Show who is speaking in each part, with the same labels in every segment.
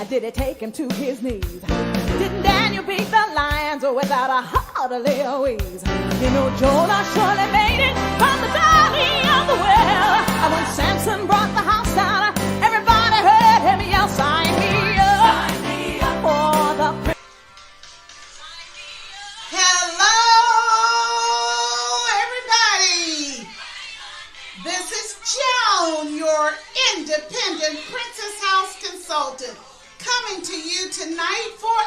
Speaker 1: did it take him to his knees? Didn't Daniel beat the lions without a heart of Louise? You know, Jonah surely made it from the belly of the well. And when Samson brought the house down, everybody heard him yell, sign me up for the...
Speaker 2: Hello, everybody. This is Joan, your independent Princess House consultant, coming to you tonight for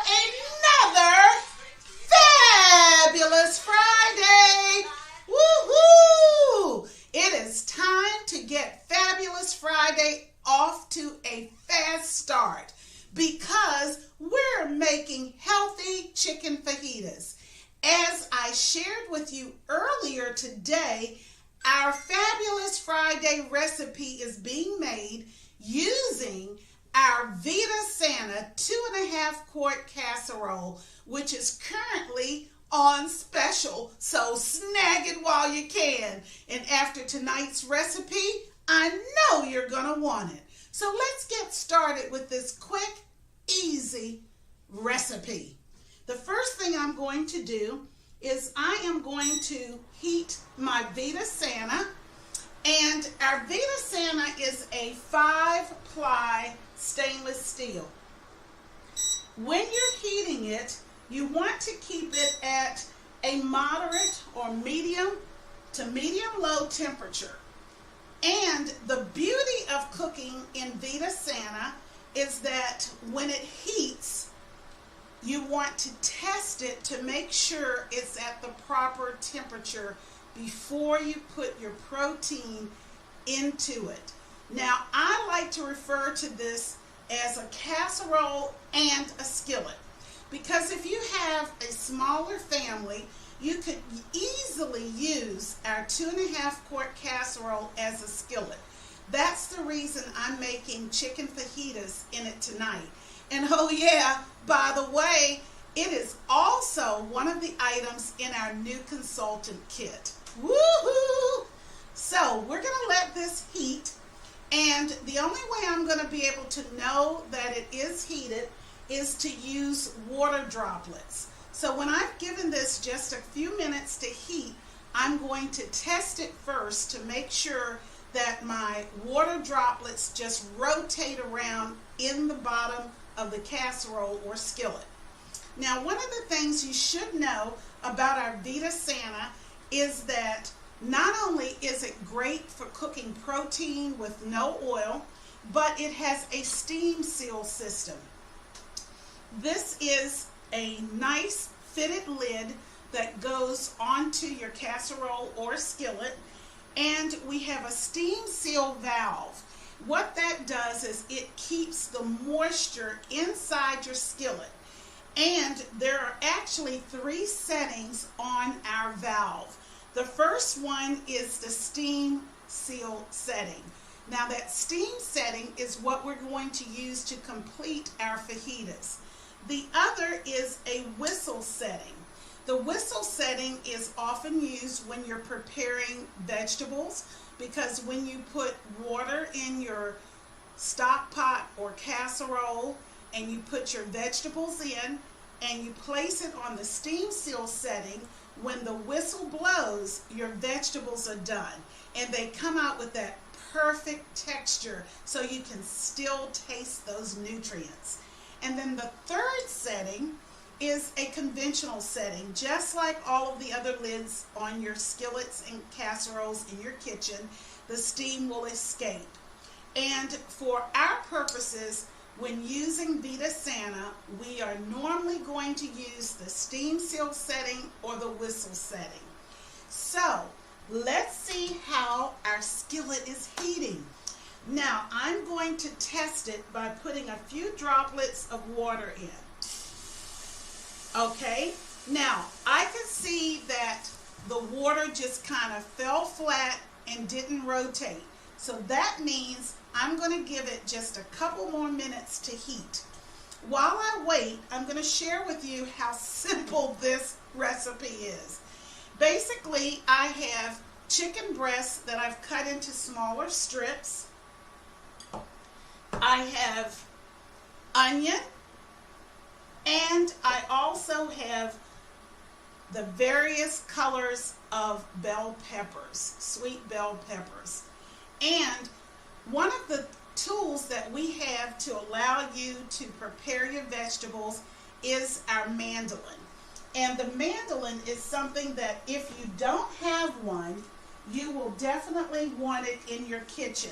Speaker 2: another fabulous Friday. Woohoo! It is time to get Fabulous Friday off to a fast start because we're making healthy chicken fajitas. As I shared with you earlier today, our Fabulous Friday recipe is being made using our 𝗓𝒂𝒍𝒕𝒉𝒚 ⅔ casserole, which is currently on special, so snag it while you can. And after tonight's recipe, I know you're gonna want it. So let's get started with this quick, easy recipe. The first thing I'm going to do is I am going to heat my 𝗓𝒂𝒍𝒕𝒉𝒚, and our 𝗓𝒂𝒍𝒕𝒉𝒚 is a 5-ply stainless steel. When you're heating it, you want to keep it at a moderate or medium to medium-low temperature. And the beauty of cooking in 𝗓𝒂𝒍𝒕𝒉𝒚 is that when it heats, you want to test it to make sure it's at the proper temperature before you put your protein into it. Now, I like to refer to this as a casserole and a skillet, because if you have a smaller family, you could easily use our 2.5 quart casserole as a skillet. That's the reason I'm making chicken fajitas in it tonight. And oh yeah, by the way, it is also one of the items in our new consultant kit. Woohoo! So we're going to let this heat, and the only way I'm going to be able to know that it is heated is to use water droplets. So when I've given this just a few minutes to heat, I'm going to test it first to make sure that my water droplets just rotate around in the bottom of the casserole or skillet. Now, one of the things you should know about our 𝗓𝒂𝒍𝒕𝒉𝒚 is that not only is it great for cooking protein with no oil, but it has a steam seal system. This is a nice fitted lid that goes onto your casserole or skillet, and we have a steam seal valve. What that does is it keeps the moisture inside your skillet. And there are actually 3 settings on our valve. The first one is the steam seal setting. Now that steam setting is what we're going to use to complete our fajitas. The other is a whistle setting. The whistle setting is often used when you're preparing vegetables, because when you put water in your stock pot or casserole and you put your vegetables in and you place it on the steam seal setting, when the whistle blows, your vegetables are done and they come out with that perfect texture so you can still taste those nutrients. And then the third setting is a conventional setting, just like all of the other lids on your skillets and casseroles in your kitchen. The steam will escape. And for our purposes, when using 𝗓𝒂𝒍𝒕𝒉𝒚, we are normally going to use the steam seal setting or the whistle setting. So let's see how our skillet is heating. Now I'm going to test it by putting a few droplets of water in. Okay, now I can see that the water just kind of fell flat and didn't rotate. So that means I'm going to give it just a couple more minutes to heat. While I wait, I'm going to share with you how simple this recipe is. Basically, I have chicken breasts that I've cut into smaller strips. I have onion, and I also have the various colors of bell peppers, sweet bell peppers. And one of the tools that we have to allow you to prepare your vegetables is our mandolin. And the mandolin is something that if you don't have one, you will definitely want it in your kitchen.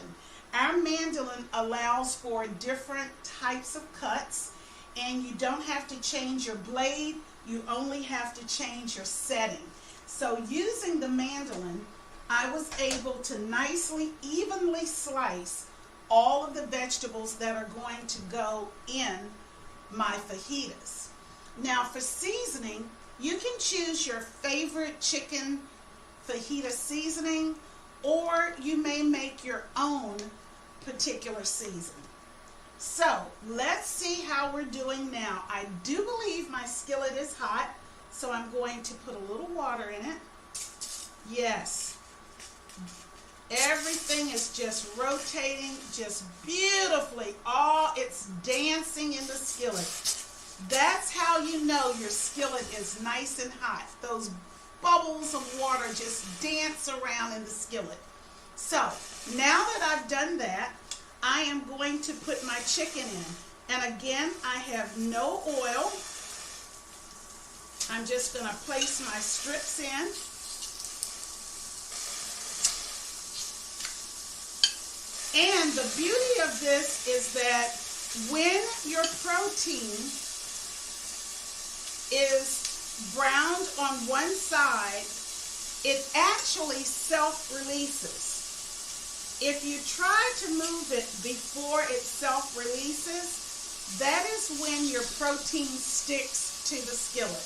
Speaker 2: Our mandolin allows for different types of cuts, and you don't have to change your blade, you only have to change your setting. So using the mandolin, I was able to nicely, evenly slice all of the vegetables that are going to go in my fajitas. Now for seasoning, you can choose your favorite chicken fajita seasoning, or you may make your own particular seasoning. So let's see how we're doing now. I do believe my skillet is hot, so I'm going to put a little water in it. Yes, everything is just rotating just beautifully. It's dancing in the skillet. That's how you know your skillet is nice and hot. Those bubbles of water just dance around in the skillet. So now that I've done that, I am going to put my chicken in. And again, I have no oil. I'm just going to place my strips in. And the beauty of this is that when your protein is browned on one side, it actually self-releases. If you try to move it before it self-releases, that is when your protein sticks to the skillet.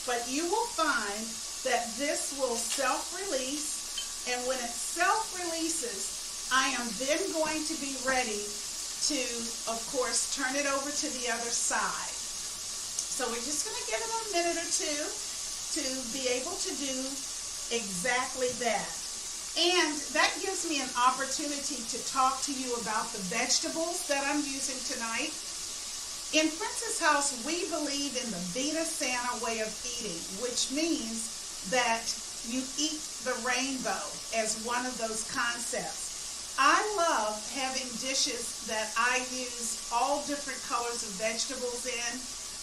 Speaker 2: But you will find that this will self-release, and when it self-releases, I am then going to be ready to, of course, turn it over to the other side. So we're just going to give it a minute or two to be able to do exactly that. And that gives me an opportunity to talk to you about the vegetables that I'm using tonight. In Princess House, we believe in the Vita Santa way of eating, which means that you eat the rainbow as one of those concepts. I love having dishes that I use all different colors of vegetables in,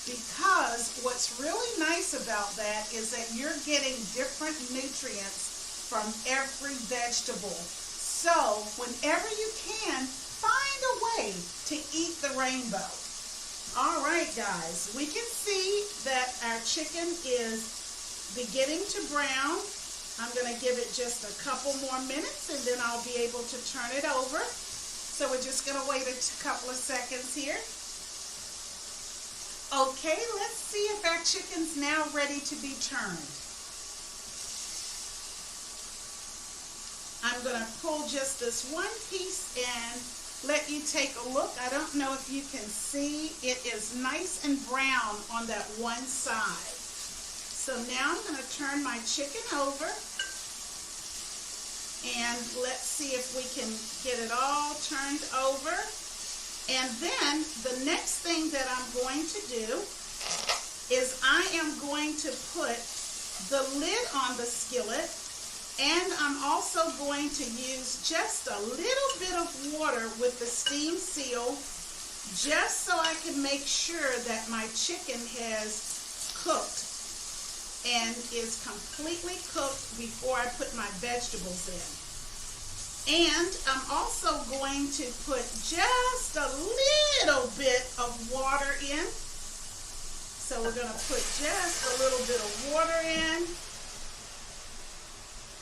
Speaker 2: because what's really nice about that is that you're getting different nutrients from every vegetable. So whenever you can, find a way to eat the rainbow. All right, guys, we can see that our chicken is beginning to brown. I'm going to give it just a couple more minutes, and then I'll be able to turn it over. So we're just going to wait a couple of seconds here. Okay, let's see if our chicken's now ready to be turned. I'm going to pull just this one piece and let you take a look. I don't know if you can see. It is nice and brown on that one side. So now I'm going to turn my chicken over, and let's see if we can get it all turned over. And then the next thing that I'm going to do is I am going to put the lid on the skillet. And I'm also going to use just a little bit of water with the steam seal, just so I can make sure that my chicken has cooked and is completely cooked before I put my vegetables in. And I'm also going to put just a little bit of water in. So we're going to put just a little bit of water in.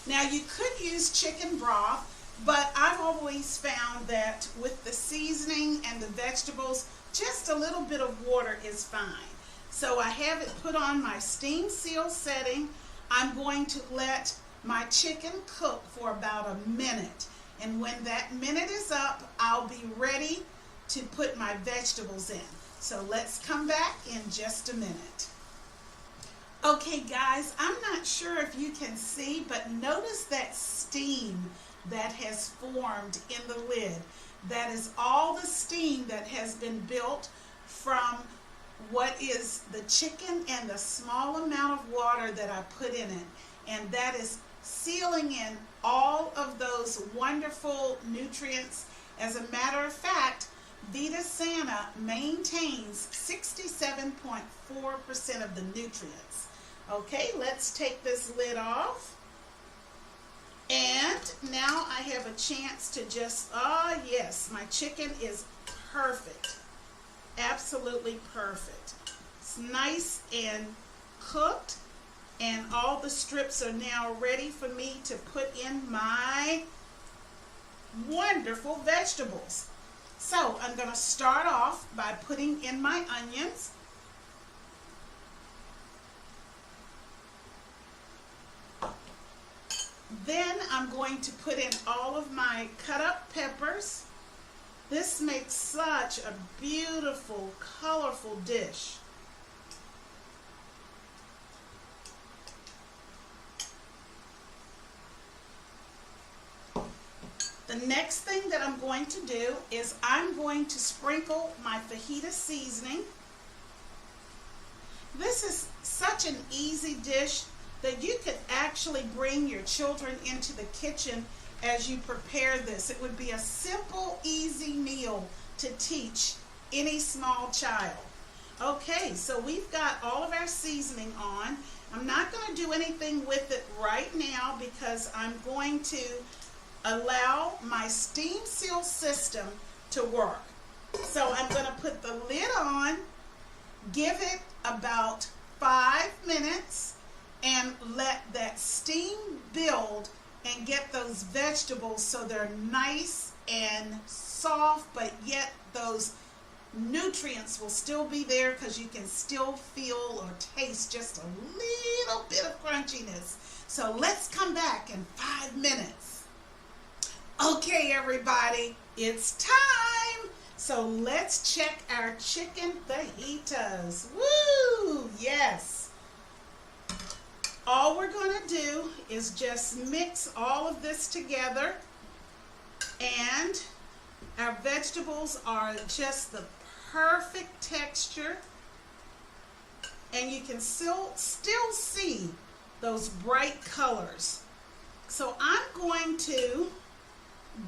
Speaker 2: Now you could use chicken broth, but I've always found that with the seasoning and the vegetables, just a little bit of water is fine. So I have it put on my steam seal setting. I'm going to let my chicken cook for about a minute. And when that minute is up, I'll be ready to put my vegetables in. So let's come back in just a minute. Okay guys, I'm not sure if you can see, but notice that steam that has formed in the lid. That is all the steam that has been built from what is the chicken and the small amount of water that I put in it. And that is sealing in all of those wonderful nutrients. As a matter of fact, 𝗎𝒂𝒍𝒕𝒉𝒚 maintains 67.4% of the nutrients. Okay, let's take this lid off. And now I have a chance to just, oh yes, my chicken is perfect. Absolutely perfect. It's nice and cooked, and all the strips are now ready for me to put in my wonderful vegetables. So I'm going to start off by putting in my onions. Then I'm going to put in all of my cut up peppers. This makes such a beautiful, colorful dish. The next thing that I'm going to do is I'm going to sprinkle my fajita seasoning. This is such an easy dish that you could actually bring your children into the kitchen as you prepare this. It would be a simple, easy meal to teach any small child. Okay, so we've got all of our seasoning on. I'm not going to do anything with it right now because I'm going to allow my steam seal system to work. So I'm going to put the lid on, give it about 5 minutes, and let that steam build and get those vegetables so they're nice and soft, but yet those nutrients will still be there because you can still feel or taste just a little bit of crunchiness. So let's come back in 5 minutes. Okay, everybody, it's time. So let's check our chicken fajitas. Woo! Yes. All we're going to do is just mix all of this together, and our vegetables are just the perfect texture, and you can still see those bright colors. So I'm going to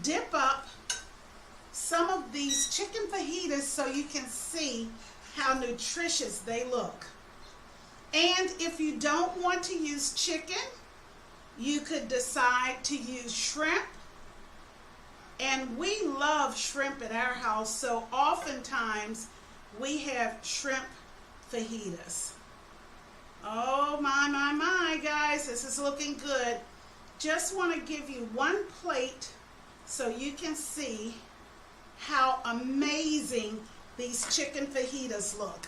Speaker 2: dip up some of these chicken fajitas so you can see how nutritious they look. And if you don't want to use chicken, you could decide to use shrimp. And we love shrimp at our house, so oftentimes we have shrimp fajitas. Oh my, guys, this is looking good. Just want to give you one plate so you can see how amazing these chicken fajitas look.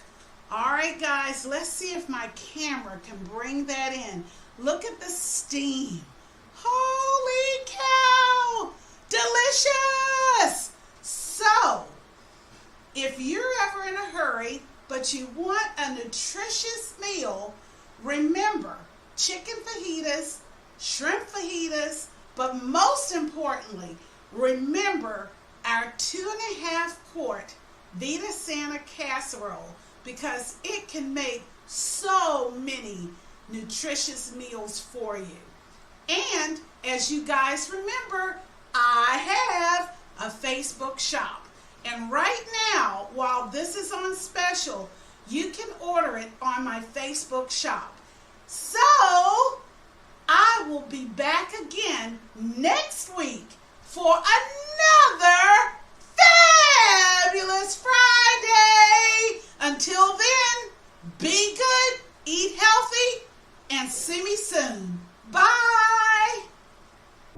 Speaker 2: All right, guys, let's see if my camera can bring that in. Look at the steam. Holy cow! Delicious! So, if you're ever in a hurry, but you want a nutritious meal, remember chicken fajitas, shrimp fajitas, but most importantly, remember our 2.5 quart 𝗎𝒂𝒍𝒕𝒉𝒚 casserole, because it can make so many nutritious meals for you. And as you guys remember, I have a Facebook shop. And right now, while this is on special, you can order it on my Facebook shop. So, I will be back again next week for another Fabulous Friday. Until then, be good, eat healthy, and see me soon. Bye.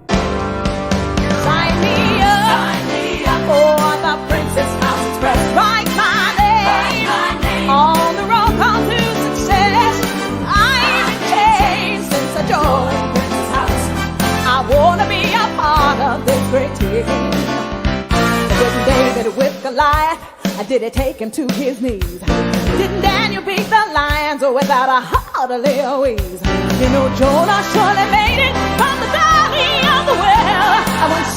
Speaker 1: Sign me up for the Princess House Express. Write my name on the road call to success. I've been changed since I joined Princess House. I wanna be a part of this great team. Didn't David with Goliath? Did it take him to his knees? Didn't Daniel beat the lions without a hardly a wheeze? You know, Jonah surely made it from the belly of the well. I went